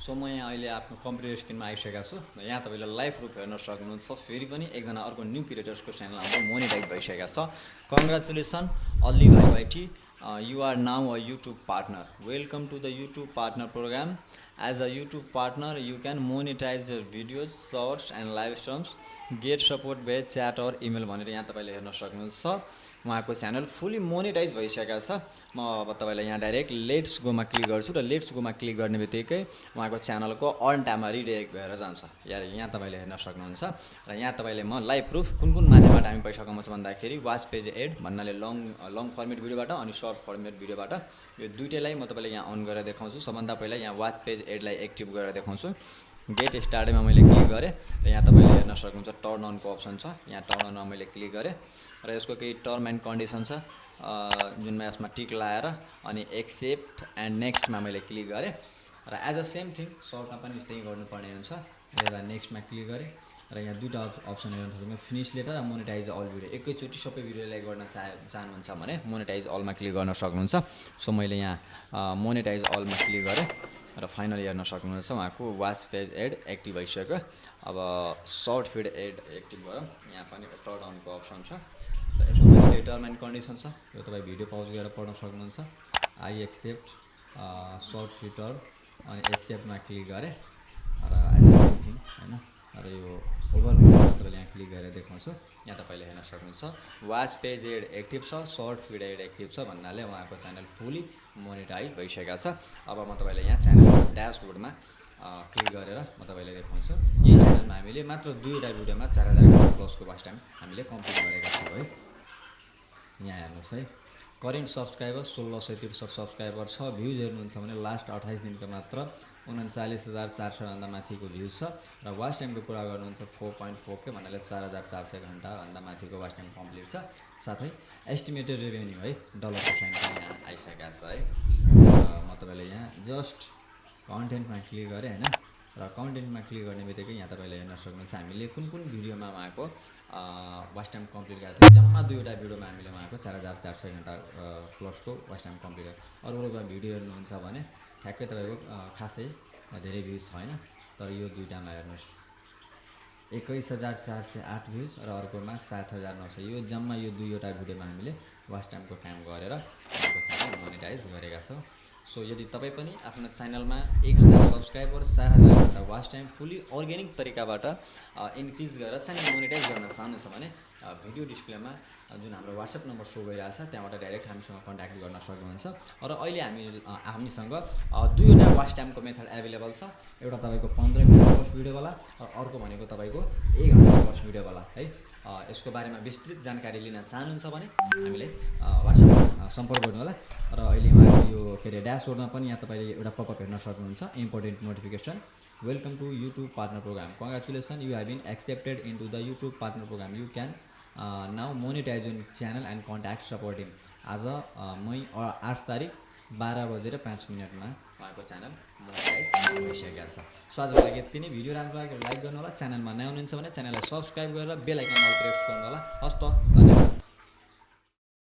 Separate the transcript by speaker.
Speaker 1: So म यहाँ अहिले आफ्नो कम्प्युटर स्क्रिनमा आइसकेको छु र यहाँ तपाईँले लाइभ प्रुफ हेर्न सक्नुहुन्छ। फेरि पनि एकजना अर्को न्यू क्रिएटर्सको च्यानल हाम्रो मोनेटाइज भइसकेको छ। कङ्ग्रेचुलेसन अल्ली भाइ YT, you are now a YouTube partner. Welcome to the YouTube partner programme. As a YouTube partner you can monetise your videos, shorts and live streams, get support by chat or email भनेर यहाँ तपाईँले हेर्न सक्नुहुन्छ। उहाँको channel fully monetise भइसकेको छ। म अब तपाईँलाई यहाँ डाइरेक्ट लेट्स गोमा क्लिक गर्छु र लेट्स गोमा क्लिक गर्ने बित्तिकै उहाँको च्यानलको अर्न टाइममा रिडाइरेक्ट भएर जान्छ। यहाँ तपाईँले हेर्न सक्नुहुन्छ। र यहाँ तपाईँले म लाइभ प्रुफ कुन कुन माध्यमबाट हामी पैसा कमाउँछ भन्दाखेरि वाच पेज एड भन्नाले लङ फर्मेट भिडियोबाट अनि सर्ट फर्मेट भिडियोबाट, यो दुइटैलाई म तपाईँलाई यहाँ अन गरेर देखाउँछु। सबभन्दा पहिला यहाँ वाच पेज एडलाई एक्टिभ गरेर देखाउँछु। गेट स्टार्टमा मैले क्लिक गरेँ र यहाँ तपाईँले हेर्न सक्नुहुन्छ टर्न अनको अप्सन छ। यहाँ टर्न अनमा मैले क्लिक गरेँ र यसको केही टर्म एन्ड कन्डिसन छ जुनमा यसमा टिक लाएर अनि एक्सेप्ट एन्ड नेक्स्टमा मैले क्लिक गरेँ र एज अ सेम थिङ सर्टमा पनि त्यही गर्नुपर्ने हुन्छ। यसलाई नेक्स्टमा क्लिक गरेँ र यहाँ दुईवटा अप्सन हेर्न सक्नुहुन्छ, फिनिस लेटर र मोनेटाइज अल भिडियो। एकैचोटि सबै भिडियोलाई गर्न चाहनुहुन्छ भने मोनेटाइज अलमा क्लिक गर्न सक्नुहुन्छ। सो मैले यहाँ मोनेटाइज अलमा क्लिक गरेँ र फाइनली हेर्न सक्नुहुन्छ उहाँको वाच पेज एड एक्टिभ भइसक्यो। अब सर्ट फिड एड एक्टिभ भयो। यहाँ पनि टर्न अनको अप्सन छ र यसको पनि टर्म एन्ड कन्डिसन छ। यो तपाईँ भिडियो पाउज गरेर पढ्न सक्नुहुन्छ। आई एक्सेप्ट सर्ट फिटर अनि एक्सेप्टमा क्लिक गरेँ र एज अ सेम थिङ होइन। र यो ओभरभ्यू तपाईँले यहाँ क्लिक गरेर देखाउँछु। यहाँ तपाईँले हेर्न सक्नुहुन्छ वाच पेज एड एक्टिभ छ, सर्ट फिड एड एक्टिभ छ भन्नाले उहाँको च्यानल फुल्ली मोनेटाइज भइसकेको छ। अब म तपाईँलाई यहाँ च्यानलको ड्यासबोर्डमा क्लिक गरेर म तपाईँलाई देखाउँछु। यही च्यानलमा हामीले मात्र 2वटा भिडियोमा 4000 प्लसको वाच टाइम हामीले कम्प्लिट गरेका छौँ है। यहाँ हेर्नुहोस् है, करेन्ट सब्सक्राइबर 1663 सब्सक्राइबर छ। भ्युज हेर्नुहुन्छ भने लास्ट 28 दिनको मात्र 39,400 भन्दा माथिको भ्युज छ र वाच टाइमको कुरा गर्नुहुन्छ 4.4K भन्नाले 4400 घन्टाभन्दा माथिको वाच टाइम कम्प्लिट छ। साथै एस्टिमेटेड रेभेन्यू है डलरको साइन पनि यहाँ आइसकेको छ है। म तपाईँलाई यहाँ जस्ट कन्टेन्टमा क्लिक गरेँ होइन र कन्टेन्टमा क्लिक गर्ने बित्तिकै यहाँ तपाईँले हेर्न सक्नुहुन्छ हामीले कुन कुन भिडियोमा उहाँको वाच टाइम कम्प्लिट गरेको थियो। जम्मा 2वटा भिडियोमा हामीले उहाँको 4400 घन्टा प्लसको वाच टाइम कम्प्लिट गरेँ। अरूको भिडियो हेर्नुहुन्छ भने ठ्याक्कै तपाईँको खासै धेरै भ्युज छैन, तर यो दुइटामा हेर्नुहोस् 21,408 भ्युज र अर्कोमा 7,900। यो जम्मा यो 2वटा भिडियोमा हामीले वाच टाइमको टाइम गरेर उहाँको च्यानल मोनेटाइज गरेका छौँ। सो यदि तपाईँ पनि आफ्नो च्यानलमा 1000 सब्सक्राइबर 4000 घन्टा वाच टाइम फुल्ली अर्ग्यानिक तरिकाबाट इन्क्रिज गरेर च्यानल मोनेटाइज गर्न चाहनुहुन्छ भने भिडियो डिस्प्लेमा जुन हाम्रो वाट्सएप नम्बर सो गरिरहेको छ त्यहाँबाट डाइरेक्ट हामीसँग कन्ट्याक्ट गर्न सक्नुहुन्छ। र अहिले हामीसँग 2वटा वाच टाइमको मेथड एभाइलेबल छ। एउटा तपाईँको 15 मिनट फर्स्ट भिडियोवाला र अर्को भनेको तपाईँको 1 घन्टा फर्स्ट भिडियोवाला है। यसको बारेमा विस्तृत जानकारी लिन चाहनुहुन्छ भने हामीलाई वाट्सएपमा सम्पर्क गर्नु होला। र अहिले यो के अरे ड्यासबोर्डमा पनि यहाँ तपाईँले एउटा पपअप हेर्न सक्नुहुन्छ, important notification, welcome to YouTube partner program, congratulation you have been accepted into the YouTube partner program, you can now monetise in channel and contact supporting. आज मई 8 तारिक 12:05 उहाँको च्यानल मोनेटाइज भइसकेको छ। सो आजको लागि यति नै। भिडियो राम्रो लाग्यो लाइक गर्नु होला। च्यानलमा नयाँ हुनुहुन्छ भने च्यानललाई सब्सक्राइब गरेर बेल आइकनमा प्रेस गर्नु होला। हस्त।